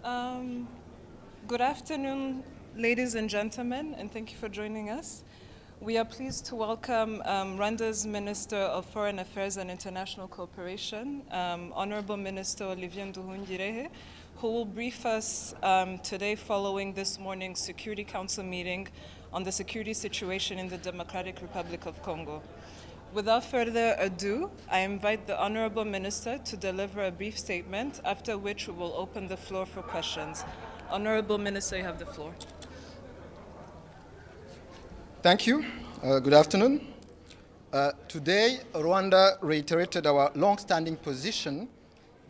Um, Good afternoon, ladies and gentlemen, and thank you for joining us. We are pleased to welcome Rwanda's Minister of Foreign Affairs and International Cooperation, Honorable Minister Olivier Nduhungirehe, who will brief us today following this morning's Security Council meeting on the security situation in the Democratic Republic of Congo. Without further ado, I invite the Honorable Minister to deliver a brief statement, after which we will open the floor for questions. Honorable Minister, you have the floor. Thank you. Good afternoon. Today, Rwanda reiterated our long-standing position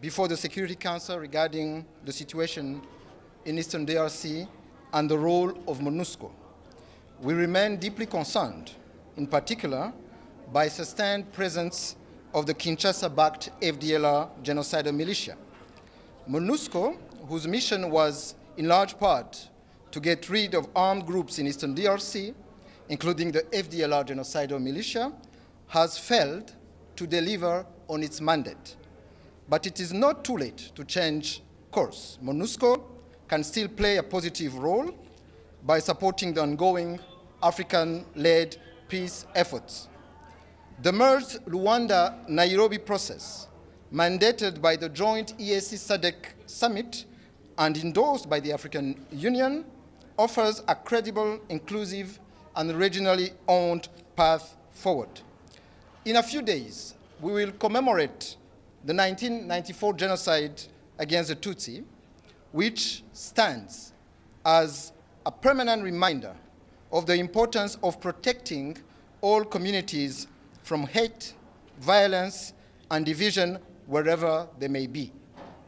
before the Security Council regarding the situation in Eastern DRC and the role of MONUSCO. We remain deeply concerned, in particular, by sustained presence of the Kinshasa-backed FDLR genocidal militia. MONUSCO, whose mission was in large part to get rid of armed groups in Eastern DRC, including the FDLR genocidal militia, has failed to deliver on its mandate. But it is not too late to change course. MONUSCO can still play a positive role by supporting the ongoing African-led peace efforts. The merged Rwanda-Nairobi process, mandated by the joint EAC-SADC summit and endorsed by the African Union, offers a credible, inclusive, and regionally owned path forward. In a few days, we will commemorate the 1994 genocide against the Tutsi, which stands as a permanent reminder of the importance of protecting all communities from hate, violence, and division wherever they may be.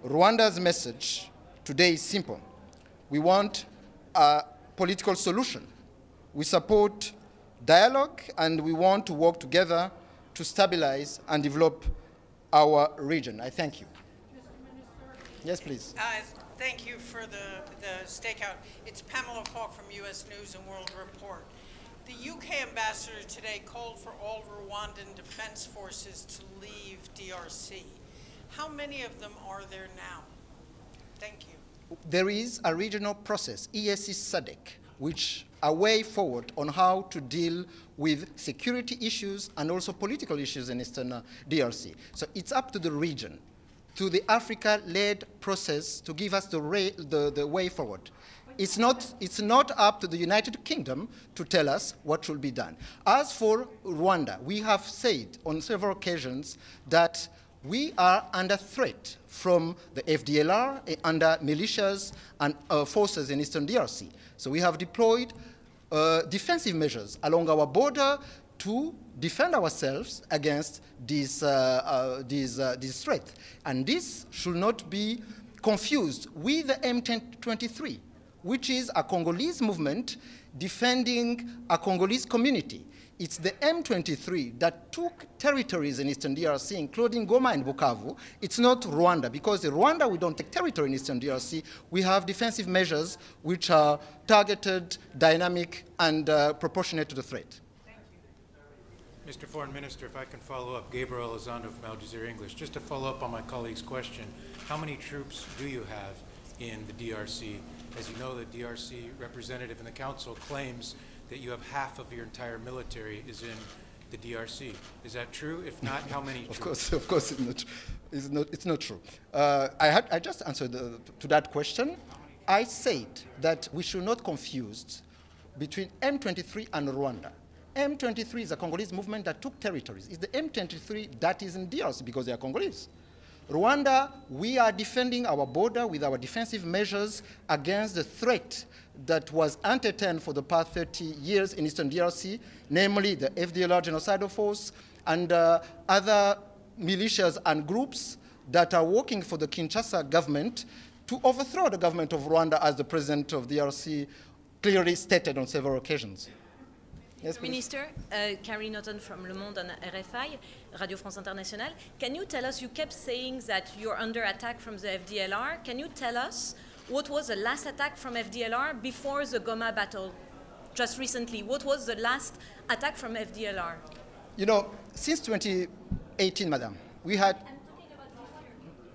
Rwanda's message today is simple. We want a political solution. We support dialogue, and we want to work together to stabilize and develop our region. I thank you. Mr. Minister? Yes, please. Thank you for the stakeout. It's Pamela Falk from U.S. News and World Report. The UK ambassador today called for all Rwandan defense forces to leave DRC. How many of them are there now? Thank you. There is a regional process, EAC-SADC, which a way forward on how to deal with security issues and also political issues in Eastern DRC. So it's up to the region, to the Africa-led process to give us the way forward. It's not up to the United Kingdom to tell us what should be done. As for Rwanda, we have said on several occasions that we are under threat from the FDLR, under militias and forces in Eastern DRC. So we have deployed defensive measures along our border to defend ourselves against this threat. And this should not be confused with the M23, which is a Congolese movement defending a Congolese community. It's the M23 that took territories in Eastern DRC, including Goma and Bukavu. It's not Rwanda, because in Rwanda we don't take territory in Eastern DRC. We have defensive measures which are targeted, dynamic, and proportionate to the threat. Thank you. Mr. Foreign Minister, if I can follow up, Gabriel Elizondo from Al Jazeera English. Just to follow up on my colleague's question, how many troops do you have in the DRC? As you know, the DRC representative in the council claims that you have half of your entire military is in the DRC. Is that true? If not, how many troops? Of course it's not true. I just answered to that question. I said that we should not confuse between M23 and Rwanda. M23 is a Congolese movement that took territories. It's the M23 that is in DRC because they are Congolese. Rwanda, we are defending our border with our defensive measures against the threat that was entertained for the past 30 years in Eastern DRC, namely the FDLR genocidal force and other militias and groups that are working for the Kinshasa government to overthrow the government of Rwanda, as the president of DRC clearly stated on several occasions. Yes, Minister, Carrie Norton from Le Monde and RFI, Radio France Internationale. Can you tell us, you kept saying that you're under attack from the FDLR. Can you tell us what was the last attack from FDLR before the Goma battle? Just recently, what was the last attack from FDLR? You know, since 2018, madam, we had...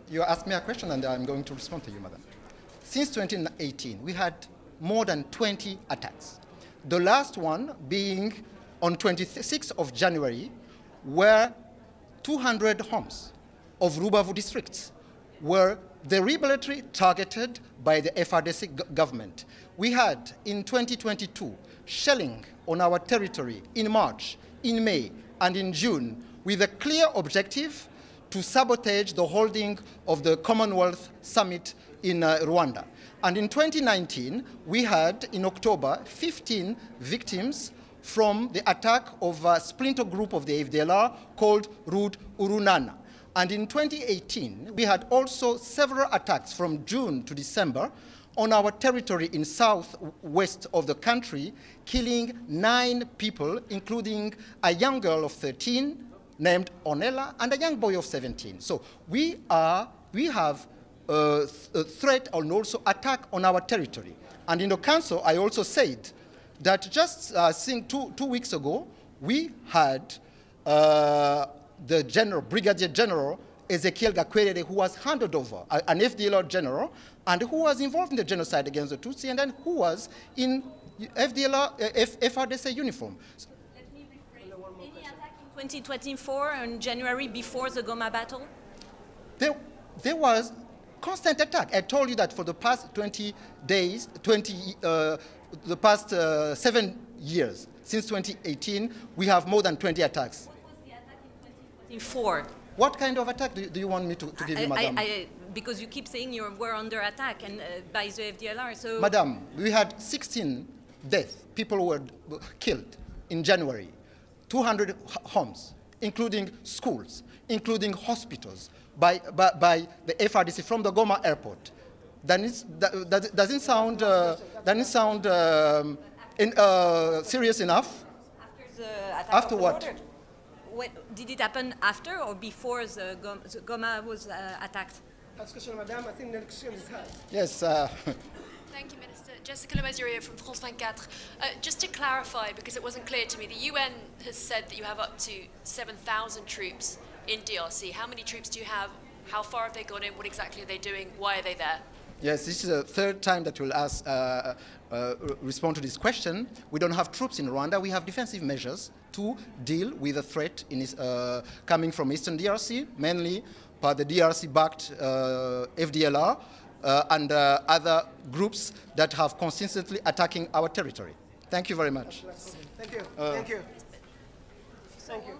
You asked me a question and I'm going to respond to you, madam. since 2018, we had more than 20 attacks. The last one being on 26th of January, where 200 homes of Rubavu districts were deliberately targeted by the FRDC government. We had, in 2022, shelling on our territory in March, in May, and in June, with a clear objective to sabotage the holding of the Commonwealth Summit in Rwanda. And in 2019, we had, in October, 15 victims from the attack of a splinter group of the FDLR called Rud Urunana. And in 2018, we had also several attacks from June to December on our territory in southwest of the country, killing 9 people, including a young girl of 13 named Onela and a young boy of 17. So we have a threat and also attack on our territory. And in the council, I also said that just two weeks ago, we had the general, Brigadier General Ezekiel Gakwerere, who was handed over, an FDLR general, and who was involved in the genocide against the Tutsi, and then who was in FRDC uniform. Let me rephrase. Any attack in 2024 in January before the Goma battle? There was constant attack. I told you that for the past 20 days, the past 7 years, since 2018, we have more than 20 attacks. What was the attack in 2024? What kind of attack do you want me to give you, Madam? Because you keep saying you were under attack and by the FDLR, so... Madam, we had 16 deaths. People were killed in January. 200 homes, including schools, including hospitals, by the FRDC from the Goma airport. Doesn't sound serious enough? After the attack after of the what? border. Did it happen after or before the Goma was attacked? Yes. Thank you, Minister. Jessica Lemezurier from France 24. Just to clarify, because it wasn't clear to me, the UN has said that you have up to 7,000 troops in DRC. How many troops do you have? How far have they gone in? What exactly are they doing? Why are they there? Yes, this is the third time that we'll respond to this question. We don't have troops in Rwanda. We have defensive measures to deal with the threat coming from Eastern DRC, mainly by the DRC-backed FDLR and other groups that have consistently attacking our territory. Thank you very much. Thank you. Thank you. Thank you.